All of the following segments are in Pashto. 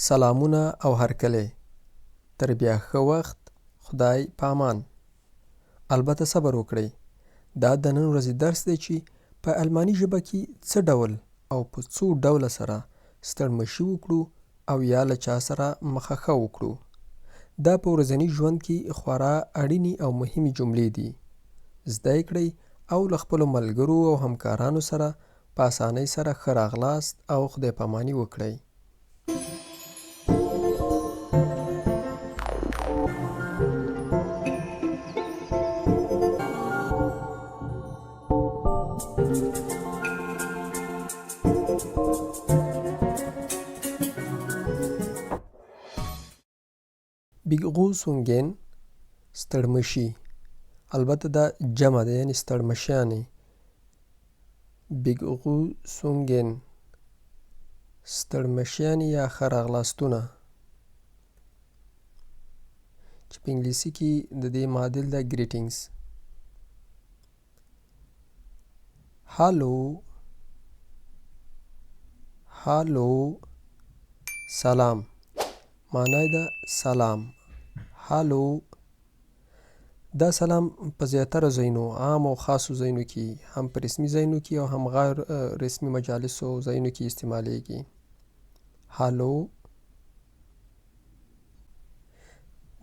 سلامونه او هرکلی. تر بیا ښه وخت. خدای په امان. البته صبر وکړئ. دا د نن ورځې درس دی چې په الماني ژبه کې څه ډول او په څو ډوله سره ستړمشي وکړو او یا له چا سره مخه ښه وکړو. دا په ورځني ژوند کې خورا اړینې او مهمې جملې دي. زده یې کړئ او له خپلو ملګرو او همکارانو سره په اسانۍ سره ښه راغلاست او خدای پاماني وکړئ. بیګغوسونګن ستړمشي. البته دا جمع ده، یعنی ستړمشیانې. بیګغوسونګن ستړمشیانې یا ښه راغلاستونه، چې په انګلیسي کې د دې معادل ده ګریټینګز. هالو، هالو، سلام. معنی ده سلام. هالو. دا سلام په زیاتره ځایونو، عام او خاصو ځایونو کې، هم په رسمي ځایونو کې او هم غیر رسمي مجالسو ځایونو کې استعمالیږي. هالو.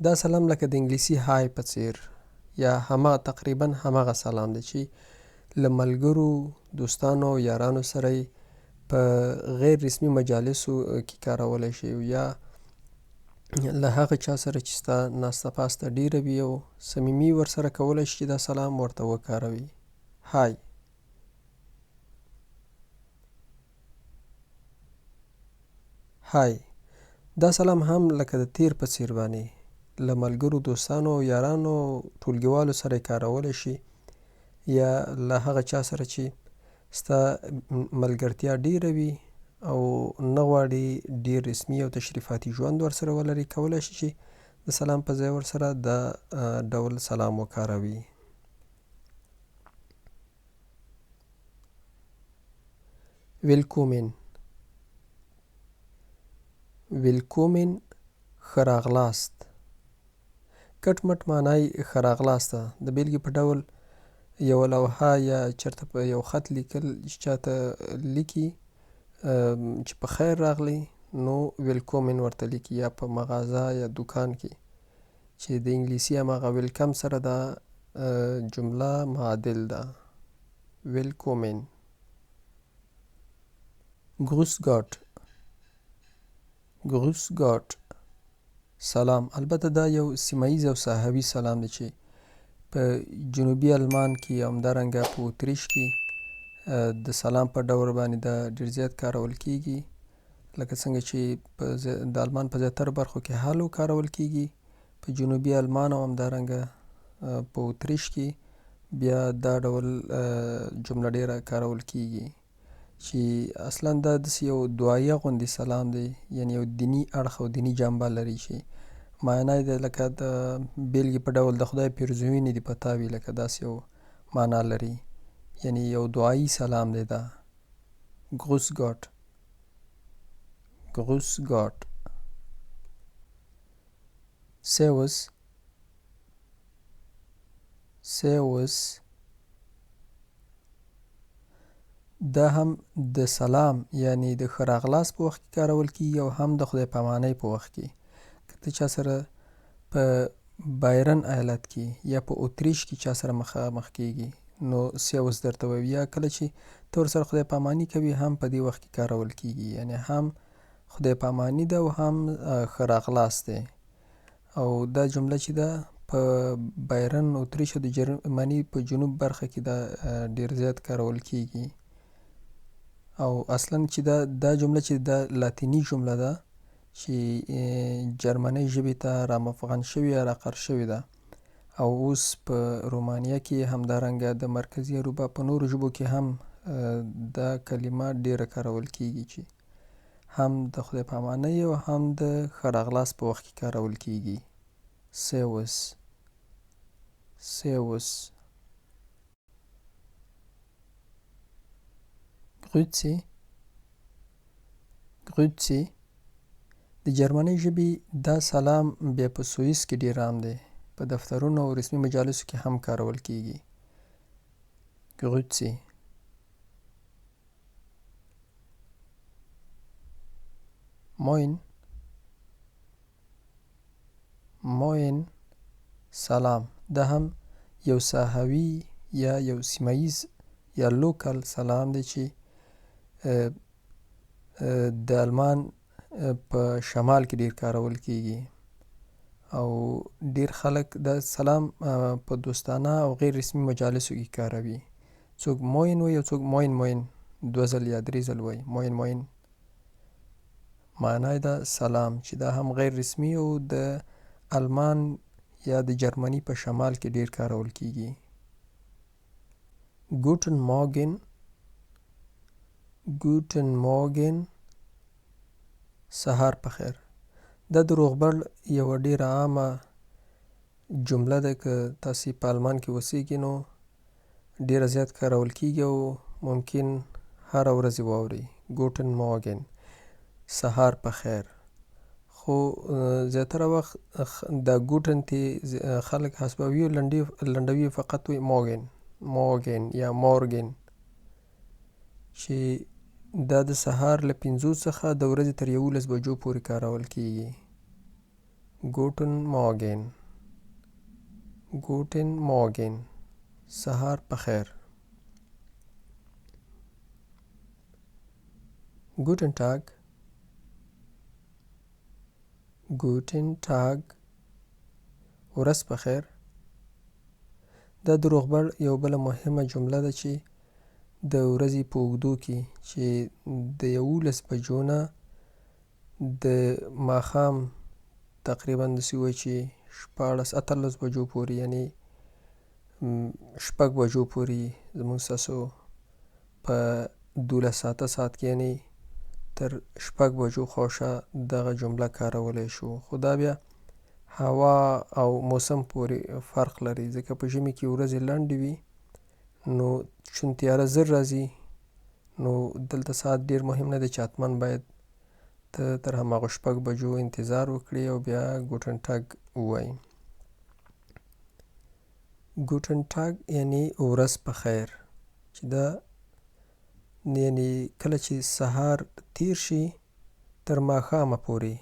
دا سلام لکه د انګلیسي های په څیر یا تقریبا همغه سلام دی چې له ملګرو، دوستانو او یارانو سره په غیر رسمي مجالسو کې کارولی شي یا له هغه چا سره چې ستا ناسته پاسته ډیره وي او صمیمي ورسره کولی شي چې دا سلام ورته وکاروي. های. های. دا سلام هم لکه د تیر په څیر باندې له ملګرو، دوستانو او یارانو ټولګیوالو سره کارولی شي یا له هغه چا سره چې ستا ملګرتیا ډیره وي او نه غواړي ډیر رسمي او تشریفاتي ژوند ورسره ولري، کولی شي چې د سلام په ځای ورسره دا ډول سلام وکاروي. ویلکومن. ویلکومن ښه راغلاست. کټ مټ معنی ښه راغلاست ده. د بیلګې په ډول یوه لوحه یا چېرته په یو خط لیکل چې چاته لیکي چې په خیر راغلی، نو ویلکومن ورته لیکي، یا په مغازه یا دوکان کې چې د انګلیسي همغه ویلکم سره دا جمله معادل ده. ویلکومن. گروس ګاټ. گروس ګاټ سلام. البته دا یو سیمه ییز او ساحوي سلام دی چې په جنوبي آلمان کې او همدارنګه په اتریش کې د سلام په ډول باندې دا ډېر زیات کارول کیږي. لکه څنګه چې د آلمان په زیاتره برخو کې هالو کارول کیږي، په جنوبي آلمان او همدارنګه په اتریش کې بیا دا ډول جمله ډیره کارول کیږي چې اصلا دا داسې یو دعایه غوندې سلام دی، یعنی یو دیني اړخ او دیني جنبه لري چې معنی ده لکه د بیلګې په ډول د خدای پیرزوینې دې په تا وي، لکه داسې یو معنا لري، یعنی یو دعایي سلام دی دا. گروس ګاټ. گروس ګاټ. سیوس. سیوس. دا هم د سلام یعنی د ښه راغلاست په وخت کې کارول کیږي او هم د خدای پامانۍ په وخت کې. که ته چا سره په بایرن ایالت کې یا په اتریش کې چا سره مخامخ کیږي، نو سیوس درته وایي، یا کله چې ته ورسره خدای پاماني کوي هم په دې وخت کې کارول کیږي، یعنی هم خدای پاماني ده او هم ښه راغلاست دی. او دا جمله چې ده په بایرن، اتریش او د جرمني په جنوب برخه کې دا ډیر زیات کارول کیږي. او اصلا چې دا جمله چې دا لاتینی جمله ده چې جرمنۍ ژبې ته رامفغن شوې یا راقر شوې ده، او اوس په رومانیا کې همدارنګه د مرکزي اروپا په نورو ژبو کې هم دا کلمه ډیره کارول کیږي چې هم د خدای پامانۍ او هم د ښه راغلاست په وخت کې کارول کیږي. سیوس. سیوس. Grüezi. Grüezi. د جرمني ژبې دا سلام بیا په سویس کې ډېر عام دی. په دفترونو او رسمي مجالسو کې هم کارول کیږي. Grüezi. Moin. Moin. سلام. دا هم یو ساحوي یا یو سیمه‌ییز یا لوکل سلام دی چې د آلمان په شمال کې ډېر کارول کیږي او ډېر خلک دا سلام په دوستانه او غیر رسمي مجالسو کې کاروي. څوک موین وایي او څوک موین موین 2 ځل یا 3 ځل وایي. موین موین معنی دا سلام چې دا هم غیر رسمي او د آلمان یا د جرمني په شمال کې ډېر کارول کیږي. Guten Morgen. Guten Morgen. سهار په خیر. دا د روغبړ یوه ډېره عامه جمله ده. که تاسې په آلمان کې اوسیږئ نو ډېره زیات کارول کیږي او ممکن هره ورځ یې واورئ. Guten Morgen. سهار په خیر. خو زیاتره وخت دا ګوټن ته خلک حسبوي او لنډوي فقط وایي موګن موګن یا مورګن چې دا د سهار له 5 څخه د ورځې تر 11 بجو پورې کارول کیږي. ګوټن موګن. ګوټن موګن. سهار په خیر. ګوټن ټاګ. Guten Tag. ورځ په خیر. دا د روغبړ یو بله مهمه جمله ده چې د ورځې په اوږدو کې چې د 11 بجو نه د ماښام تقریبا داسې ووایي چې 14-18 بجو پورې یعنې 6 بجو پورې زموږ ستاسو په 12 ساعته ساعت کې یعنې تر 6 بجو خواوشا دغه جمله کارولی شو. خو دا بیا هوا او موسم پورې فرق لري ځکه په ژمي کې ورځې لنډې وي نو چون تیاره زر راځي نو دلته ساعت ډېر مهم نه دی چې حتما باید ته تر هماغو 6 بجو انتظار وکړې او بیا ګوټن ټاګ ووایې. ګوټن ټاګ یعنې ورځ په خیر چې دا یعنې کله چې سهار تیر شي تر ماښامه پورې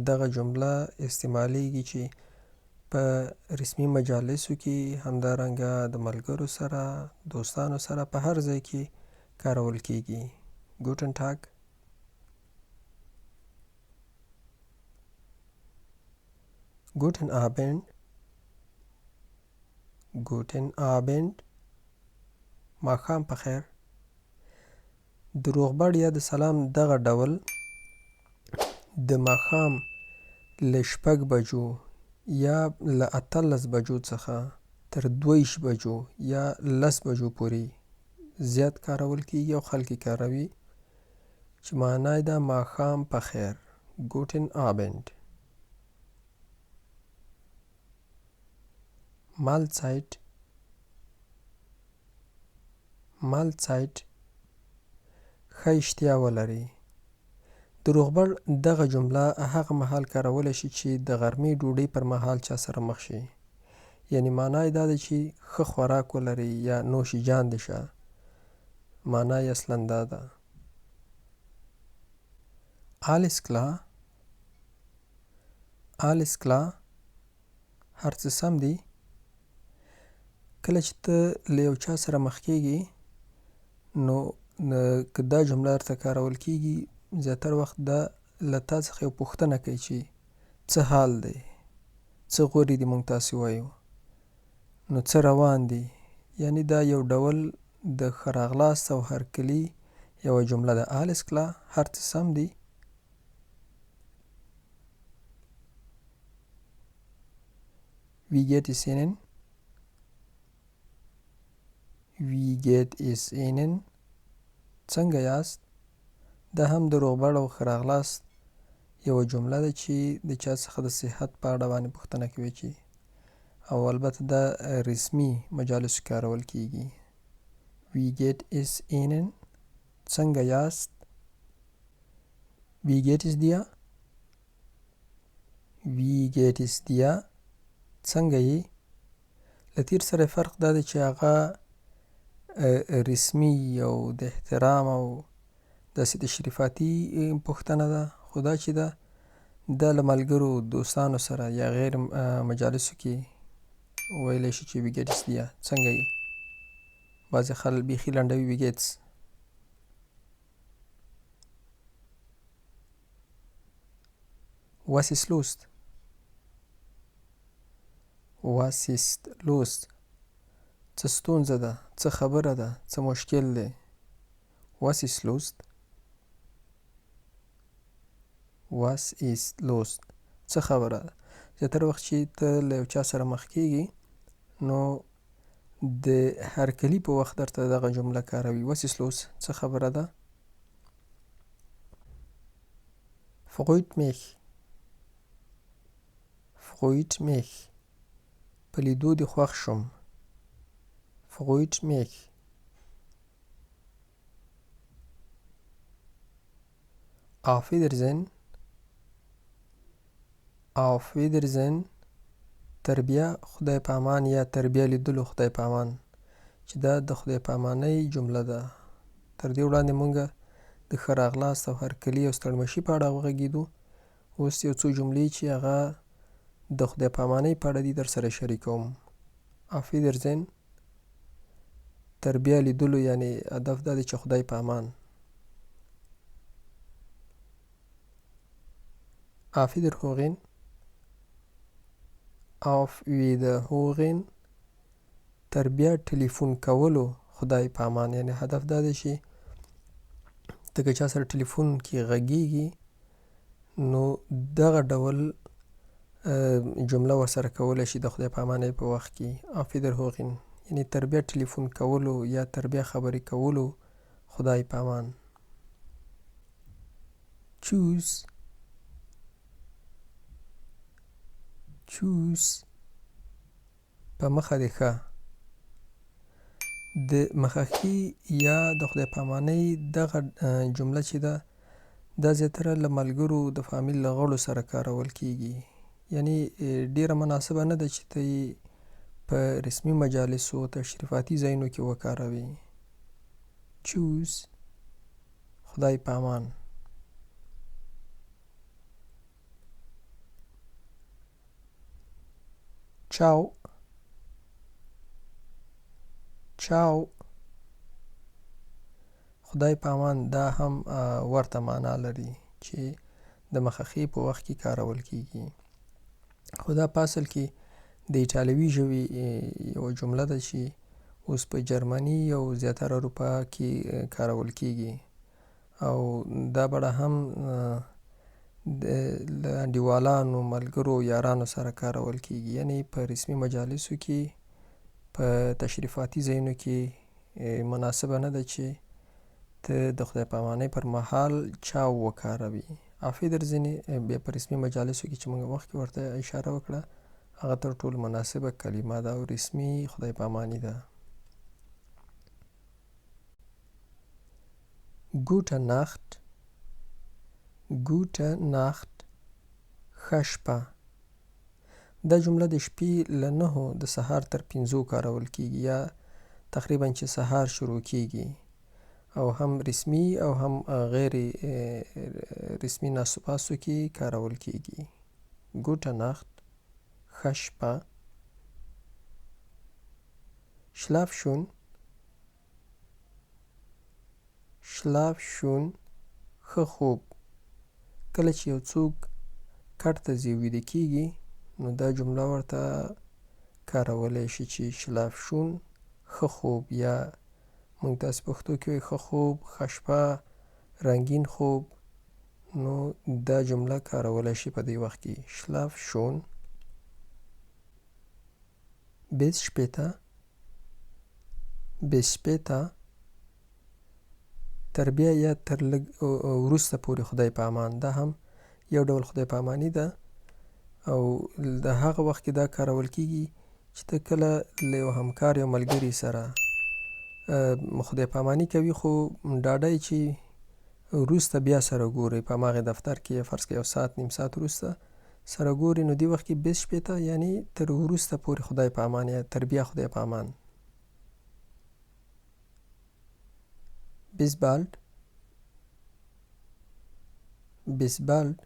دغه جمله استعمالیږي چې په رسمي مجالسو کې همدارنګه د ملګرو سره دوستانو سره په هر ځای کې کارول کیږي. ګوټن ټاګ. ګوټن آبند. ګوټن آبند. ماښام په خیر. د روغبړ یا د سلام دغه ډول د ماښام له 6 بجو یا له 18 بجو څخه تر 22 بجو یا 10 بجو پورې زیات کارول کیږي او خلک یې کاروي چې معنی دا ماښام په خیر. ګوټن آبند. مالزایت. مالزایت. ښه اشتیا ولرئ. د روغبړ دغه جمله هغه مهال کارولی شي چې د غرمې ډوډۍ پر مهال چا سره مخ شي. یعنې معنی دا ده چې ښه خوراک ولرئ یا نوشیجان دې شه. معنی یې اصلا دا ده. Alles klar. Alles klar. هر څه سم دي. کله چې ته له یو چا سره مخ کېږي نو که دا جمله درته کارول کیږي زیاتره وخت دا له تا څخه یو پوښتنه کوي چې څه حال دی، څه غورې دي موږ تاسې وایو، نو څه روان دي. یعنې دا یو ډول د ښه راغلاست او هرکلي یوه جمله ده. alles klar. هر څه سم دي. Wie geht es Ihnen? Wie geht es Ihnen? څنګه یاست؟ دا هم د روغبړ او ښه راغلاست یوه جمله ده چې د چا څخه د صحت په اړه باندې پوښتنه کوي چې او البته دا رسمي مجالسو کارول کیږي. Wie geht es Ihnen? څنګه یاست؟ Wie geht es dir? Wie geht es dir؟ څنګه یې؟ له تیر سره فرق دا دی چې هغه رسمي او د احترام او داسې تشریفاتي پوښتنه ده، خو دا چې ده دا له ملګرو دوستانو سره یا غیر مجالسو کې ویلی شي چې wie geht es dir؟ څنګه یې؟ بعضې خلک بیخي لنډوي wie geht's. Was ist los؟ Was ist los؟ څه ستونزه ده؟ څه خبره ده؟ څه مشکل دی؟ Was ist los؟ Was ist los؟ څه خبره ده؟ زیاتره وخت چې ته له یو چا سره مخ کېږي نو د هرکلي په وخت درته دغه جمله کاروي. Was ist los؟ څه خبره ده؟ freut mich. freut mich. په لیدو دې خوښ شوم. freut mich. auf Wiedersehen. auf Wiedersehen. تر بیا خدای په امان یا تر بیا لیدلو خدای په امان چې دا د خدای په امانۍ جمله ده. تر دې وړاندې مونږ د ښه راغلاست او هرکلي او ستړمشي په اړه وغږېدو. اوس یو څو جملې چې هغه د خدای په امانۍ په اړه دي در سره شریکوم. auf Wiedersehen تر بیا لیدلو یعنی هدف دا دی چې خدای په امان. auf Wiederhören. auf Wiederhören تر بیا ټلیفون کولو خدای په امان، یعنی هدف دا دی چې ته که چا سره ټلیفون کې غږیږي نو دغه ډول جمله ورسره کولی شي د خدای په امانۍ په وخت کې. auf Wiederhören یعنی تر بیا ټلیفون کولو یا تر بیا خبرې کولو خدای په امان. Tschüss. Tschüss. په مخه دې ښه. د مخکې یا د خدای په امانۍ دغه جمله چې ده دا زیاتره له ملګرو د فامیل له غړو سره کارول کېږي، یعنی ډیره مناسبه نه ده چې ته یې په رسمي مجالسو تشریفاتي ځایونو کې وکاروې. Tschüss. خدای په امان. Ciao. Ciao. خدای په امان دا هم ورته معنا لري چې د مخخې په وخت کې کارول کېږي، خو دا په اصل کې د ایټالوي ژبې یوه جمله ده چې اوس په جرمني او زیاتره اروپا کې کارول کېږي او دا بڼه هم له انډیوالانو، ملګرو، یارانو سره کارول کېږي، یعنی په رسمي مجالسو کې په تشریفاتي ځایونو کې مناسبه نه ده چې ته د خدای په امانۍ پر مهال چاو وکاروي. auf Wiedersehen بیا په رسمي مجالسو کې چې موږ مخکې ورته اشاره وکړه هغه تر ټولو مناسبه کلمه ده او رسمي خدای په اماني ده. Gute Nacht. Gute Nacht. ښه شپه. دا جمله د شپې له 9 د سهار تر 5 کارول کېږي یا تقریبا چې سهار شروع کېږي او هم رسمي او هم غیر رسمي ناستوپاسو کې کارول کېږي. Gute Nacht. ښه شپه. Schlaf schön. Schlaf schön. ښه خوب. کله چې یو څوک کټ ته ځي ویده کېږي نو دا جمله ورته کارولی شي چې Schlaf schön ښه خوب یا موږ داسې پښتو کې وایو ښه خوب، ښه شپه، رنګین خوب، نو دا جمله کارولی شي په دې وخت کې. Schlaf schön. Bis später. Bis später. تر بیا یا تر لږ وروسته پورې خدای په امان. دا هم یو ډول خدای په اماني ده او د هغه وخت کې دا کارول کېږي چې ته کله له یو همکار یا ملګري سره خدای په اماني کوي خو ډاډه یې چې وروسته بیا سره ګورئ په هماغې دفتر کې فرض کړئ یو ساعت نیم ساعت وروسته سره ګوري نو دې وخت کې بیس شپېته یعنی تر وروسته پورې خدای په امان یا تر بیا خدای په امان. bis bald bis bald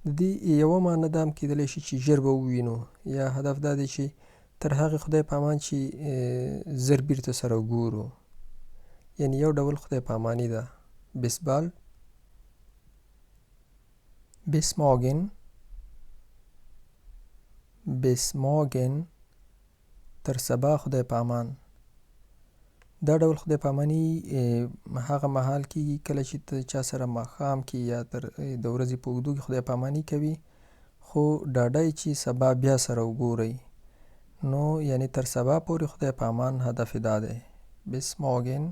د دې یوه معنی دا هم کیدلی شي چې ژر به ووینو یا هدف دا دی چې تر هغې خدای په امان چې زر بیرته سره ګورو یعنی یو ډول خدای په اماني ده. bis bald bis morgen bis morgen تر سبا خدای په امان. دا ډول خدای په اماني هغه مهال کېږي کله چې ته چا سره ماښام کې یا تر د ورځې په اوږدو کې خدای په اماني کوي خو ډاډه یې چې سبا بیا سره وګورئ نو یعنی تر سبا پورې خدای په امان هدف یې دا دی. bis morgen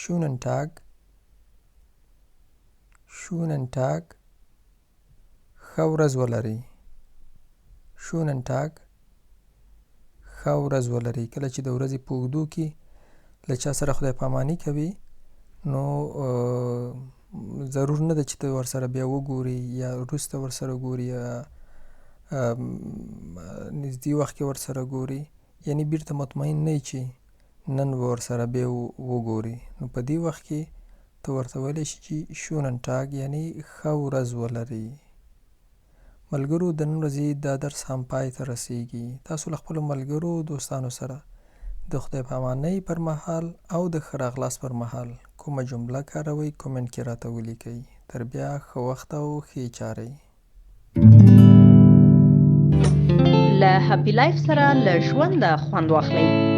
schönen Tag schönen Tag ښه ورځ ولرئ. schönen Tag ښه ورځ ولرئ. کله چې د ورځې په اوږدو کې له چا سره خدای په اماني کوي نو ضرور نه ده چې ته ورسره بیا وګورې یا وروسته ورسره ګورې یا نږدې وخت کې ورسره ګورې یعنی بیرته مطمئن نه یې چې نن به ورسره بیا وګورې نو په دې وخت کې ته ورته ویلی شي چې schönen Tag یعنی ښه ورځ ولرئ. ملګرو د نن ورځې دا درس هم پای ته رسیږي. تاسو له خپلو ملګرو دوستانو سره د خدای په امانۍ پر مهال او د ښه راغلاست پر مهال کومه جمله کاروئ کومنټ کې راته ولیکئ. تر بیا ښه وخت او ښې چارې. له هپي لایف سره له ژونده خوند واخلئ.